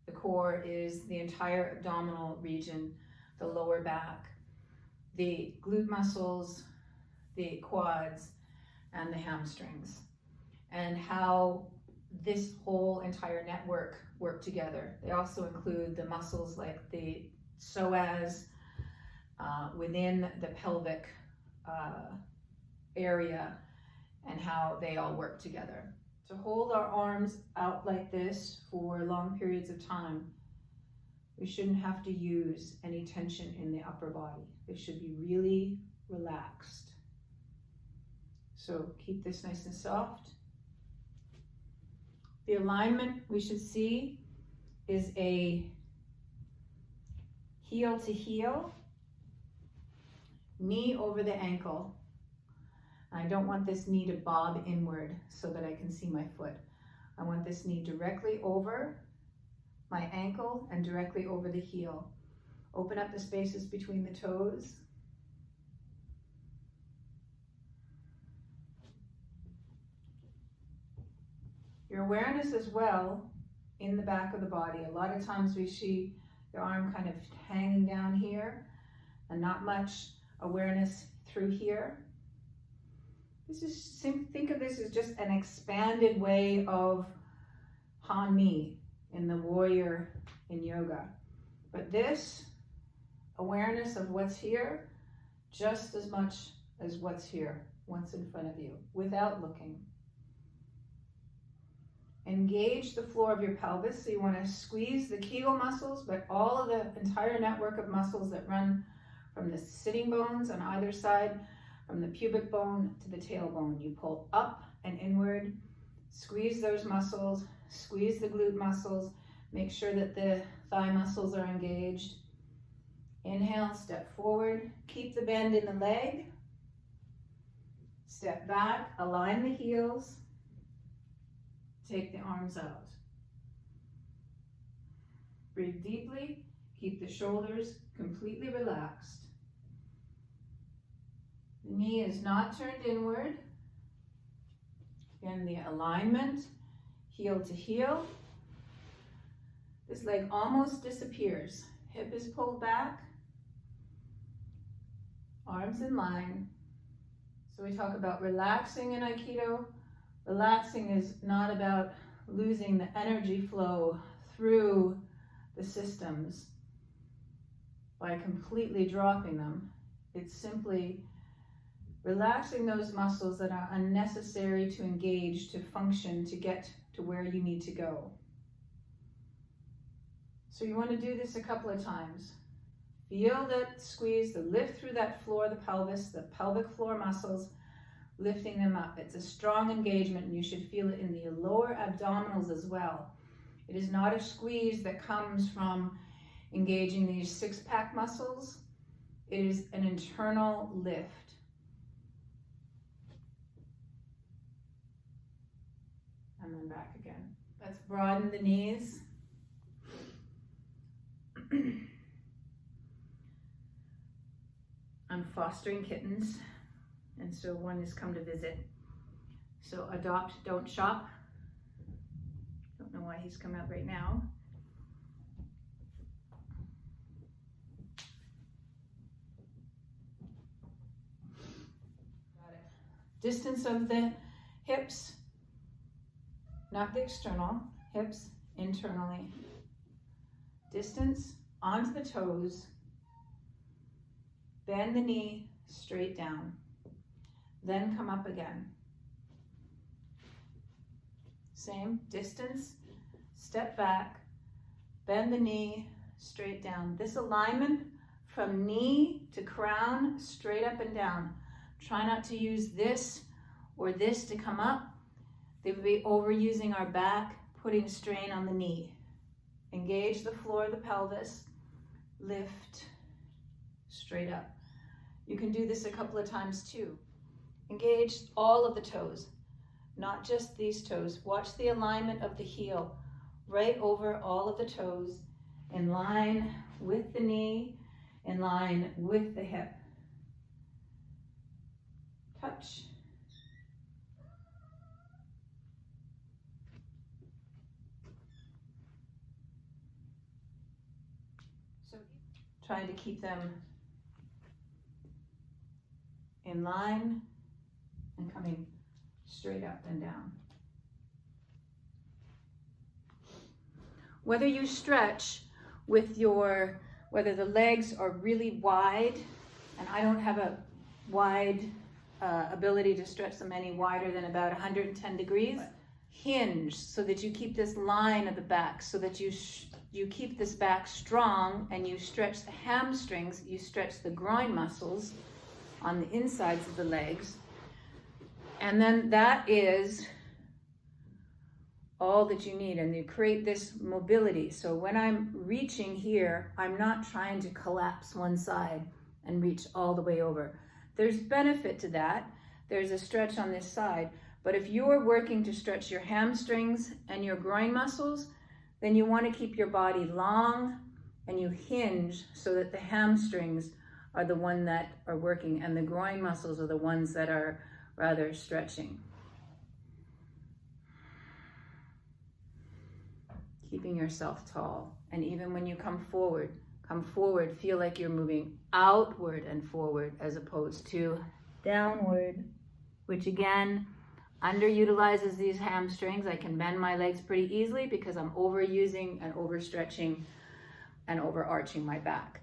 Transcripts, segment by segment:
The core is the entire abdominal region, the lower back, the glute muscles, the quads, and the hamstrings, and how this whole entire network work together. They also include the muscles like the psoas within the pelvic area, and how they all work together. To hold our arms out like this for long periods of time, we shouldn't have to use any tension in the upper body. They should be really relaxed. So keep this nice and soft. The alignment we should see is a heel to heel, knee over the ankle. I don't want this knee to bob inward so that I can see my foot. I want this knee directly over my ankle and directly over the heel. Open up the spaces between the toes. Your awareness as well in the back of the body. A lot of times we see the arm kind of hanging down here and not much awareness through here. This is, think of this as just an expanded way of Hanmi in the warrior in yoga. But this awareness of what's here, just as much as what's here, what's in front of you, without looking. Engage the floor of your pelvis. So you want to squeeze the Kegel muscles, but all of the entire network of muscles that run from the sitting bones on either side, from the pubic bone to the tailbone. You pull up and inward, squeeze those muscles, squeeze the glute muscles, make sure that the thigh muscles are engaged. Inhale, step forward, keep the bend in the leg. Step back, align the heels, take the arms out. Breathe deeply, keep the shoulders completely relaxed. The knee is not turned inward. Again, the alignment, heel to heel. This leg almost disappears. Hip is pulled back. Arms in line. So we talk about relaxing in Aikido. Relaxing is not about losing the energy flow through the systems by completely dropping them. It's simply relaxing those muscles that are unnecessary to engage, to function, to get to where you need to go. So you want to do this a couple of times. Feel that squeeze, the lift through that floor, the pelvis, the pelvic floor muscles, lifting them up. It's a strong engagement, and you should feel it in the lower abdominals as well. It is not a squeeze that comes from engaging these six-pack muscles. It is an internal lift. And then back again. Let's broaden the knees. I'm fostering kittens, and so one has come to visit. So adopt, don't shop. Don't know why he's come out right now. Got it. Distance of the hips, not the external, hips internally. Distance onto the toes. Bend the knee straight down. Then come up again. Same distance, step back, bend the knee straight down. This alignment from knee to crown, straight up and down. Try not to use this or this to come up. They would be overusing our back, putting strain on the knee. Engage the floor of the pelvis, lift straight up. You can do this a couple of times too. Engage all of the toes, not just these toes. Watch the alignment of the heel right over all of the toes, in line with the knee, in line with the hip. Touch. trying to keep them in line and coming straight up and down. Whether you stretch with whether the legs are really wide, and I don't have a wide ability to stretch them any wider than about 110 degrees. Hinge so that you keep this line of the back, so that you keep this back strong, and you stretch the hamstrings, you stretch the groin muscles on the insides of the legs. And then that is all that you need, and you create this mobility. So when I'm reaching here, I'm not trying to collapse one side and reach all the way over. There's benefit to that. There's a stretch on this side, but if you're working to stretch your hamstrings and your groin muscles, then you want to keep your body long, and you hinge so that the hamstrings are the one that are working and the groin muscles are the ones that are rather stretching. Keeping yourself tall. And even when you come forward, feel like you're moving outward and forward as opposed to downward, which again, underutilizes these hamstrings. I can bend my legs pretty easily because I'm overusing and overstretching and overarching my back.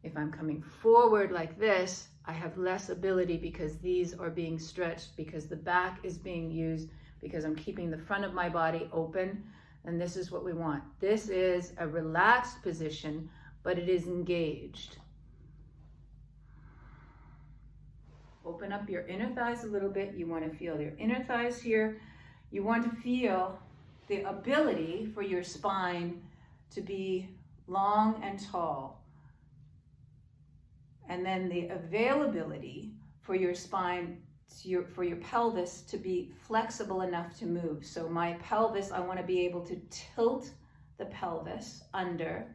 If I'm coming forward like this, I have less ability because these are being stretched, because the back is being used, because I'm keeping the front of my body open, and this is what we want. This is a relaxed position, but it is engaged. Open up your inner thighs a little bit. You want to feel your inner thighs here. You want to feel the ability for your spine to be long and tall. And then the availability for your spine, for your pelvis to be flexible enough to move. So my pelvis, I want to be able to tilt the pelvis under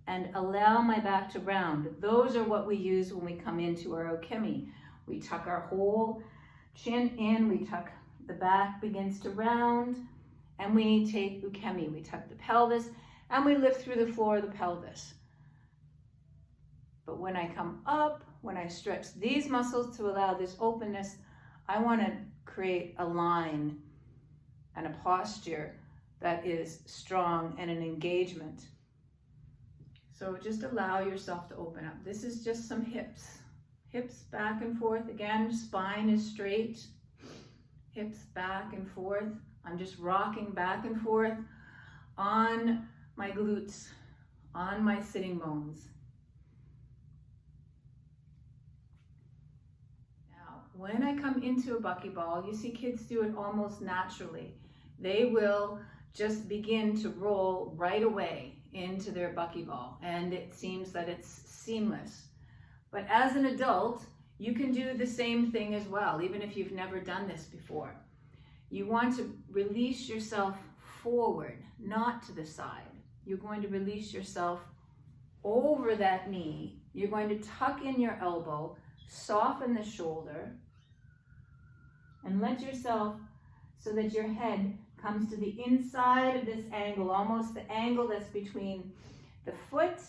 and allow my back to round. Those are what we use when we come into our Ukemi. We tuck our whole chin in, we tuck, the back begins to round, and we take Ukemi. We tuck the pelvis, and we lift through the floor of the pelvis. But when I come up, when I stretch these muscles to allow this openness, I want to create a line and a posture that is strong and an engagement. So just allow yourself to open up. This is just some hips. Hips back and forth. Again, spine is straight. Hips back and forth. I'm just rocking back and forth on my glutes, on my sitting bones. Now, when I come into a Buckey Ball, you see kids do it almost naturally. They will just begin to roll right away into their Buckey Ball, and it seems that it's seamless. But as an adult, you can do the same thing as well, even if you've never done this before. You want to release yourself forward, not to the side. You're going to release yourself over that knee. You're going to tuck in your elbow, soften the shoulder, and let yourself so that your head comes to the inside of this angle, almost the angle that's between the foot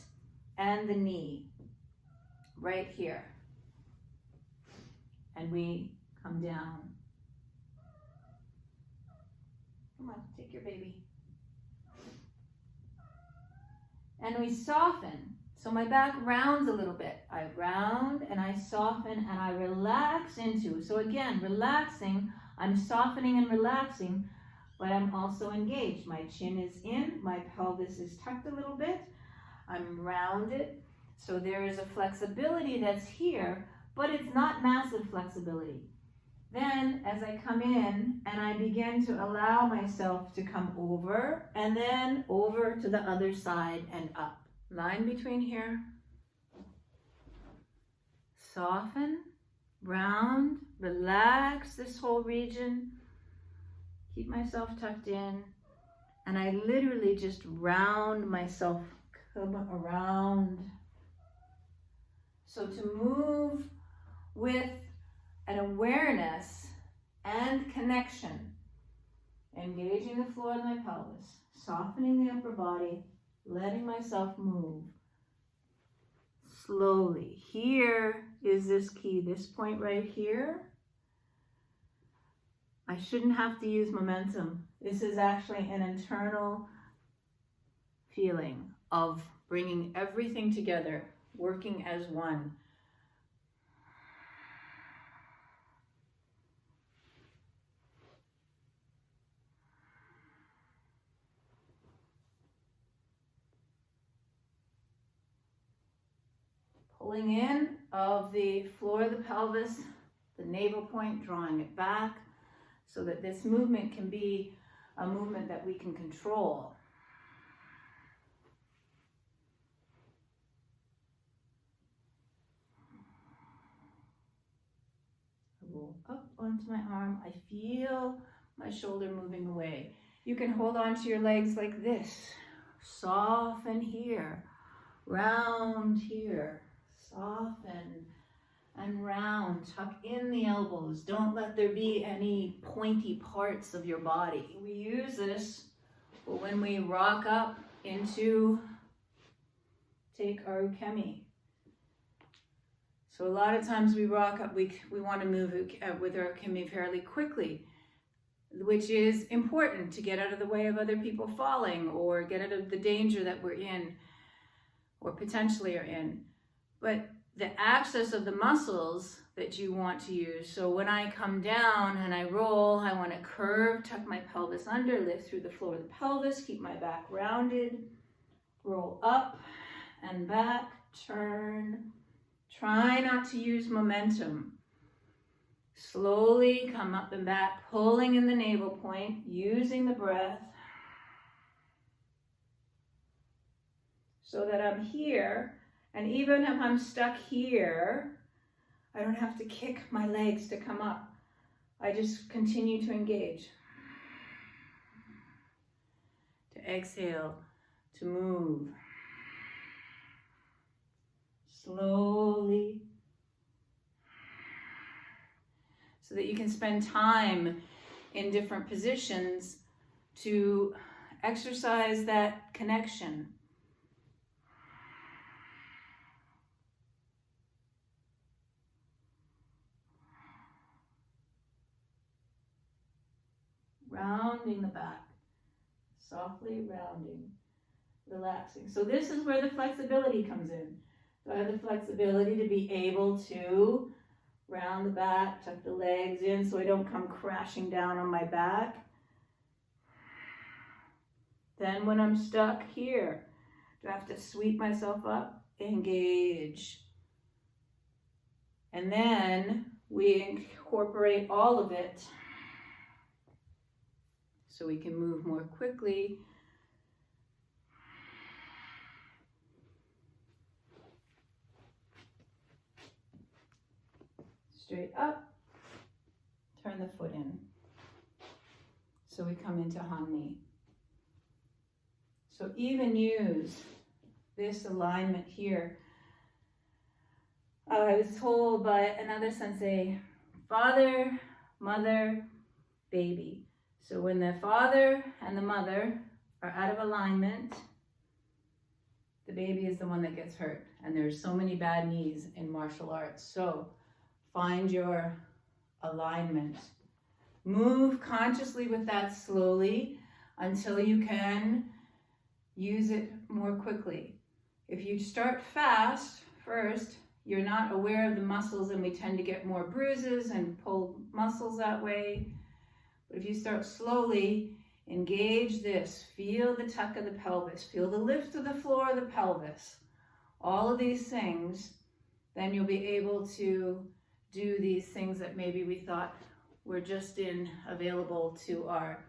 and the knee. Right here. And we come down. Come on, take your baby. And we soften. So my back rounds a little bit. I round and I soften and I relax into. So again, relaxing, I'm softening and relaxing, but I'm also engaged. My chin is in, my pelvis is tucked a little bit. I'm rounded. So there is a flexibility that's here, but it's not massive flexibility. Then as I come in and I begin to allow myself to come over and then over to the other side and up. Line between here. Soften, round, relax this whole region. Keep myself tucked in. And I literally just round myself, come around. So to move with an awareness and connection, engaging the floor of my pelvis, softening the upper body, letting myself move, slowly. Here is this key, this point right here. I shouldn't have to use momentum. This is actually an internal feeling of bringing everything together, working as one. Pulling in of the floor of the pelvis, the navel point, drawing it back so that this movement can be a movement that we can control. I roll up onto my arm. I feel my shoulder moving away. You can hold on to your legs like this. Soften here, round here. Soften and round. Tuck in the elbows. Don't let there be any pointy parts of your body. We use this for when we rock up into, take our Ukemi. So a lot of times we rock up, we want to move with our Ukemi fairly quickly, which is important to get out of the way of other people falling or get out of the danger that we're in or potentially are in. But the axis of the muscles that you want to use. So when I come down and I roll, I want to curve, tuck my pelvis under, lift through the floor of the pelvis, keep my back rounded, roll up and back, turn. Try not to use momentum. Slowly come up and back, pulling in the navel point, using the breath so that I'm here. And even if I'm stuck here, I don't have to kick my legs to come up. I just continue to engage. To exhale, to move. Slowly. So that you can spend time in different positions to exercise that connection. Rounding the back, softly rounding, relaxing. So this is where the flexibility comes in. So I have the flexibility to be able to round the back, tuck the legs in so I don't come crashing down on my back. Then when I'm stuck here, do I have to sweep myself up? Engage. And then we incorporate all of it so we can move more quickly. Straight up, turn the foot in. So we come into Han Knee. So even use this alignment here. I was told by another sensei, father, mother, baby. So when the father and the mother are out of alignment, the baby is the one that gets hurt. And there's so many bad knees in martial arts. So find your alignment. Move consciously with that slowly until you can use it more quickly. If you start fast first, you're not aware of the muscles and we tend to get more bruises and pull muscles that way. But if you start slowly, engage this. Feel the tuck of the pelvis. Feel the lift of the floor of the pelvis. All of these things, then you'll be able to do these things that maybe we thought were just available to our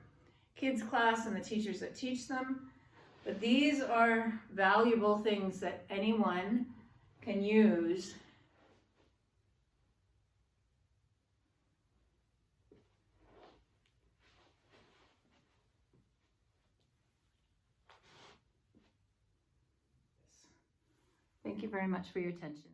kids class and the teachers that teach them. But these are valuable things that anyone can use. Thank you very much for your attention.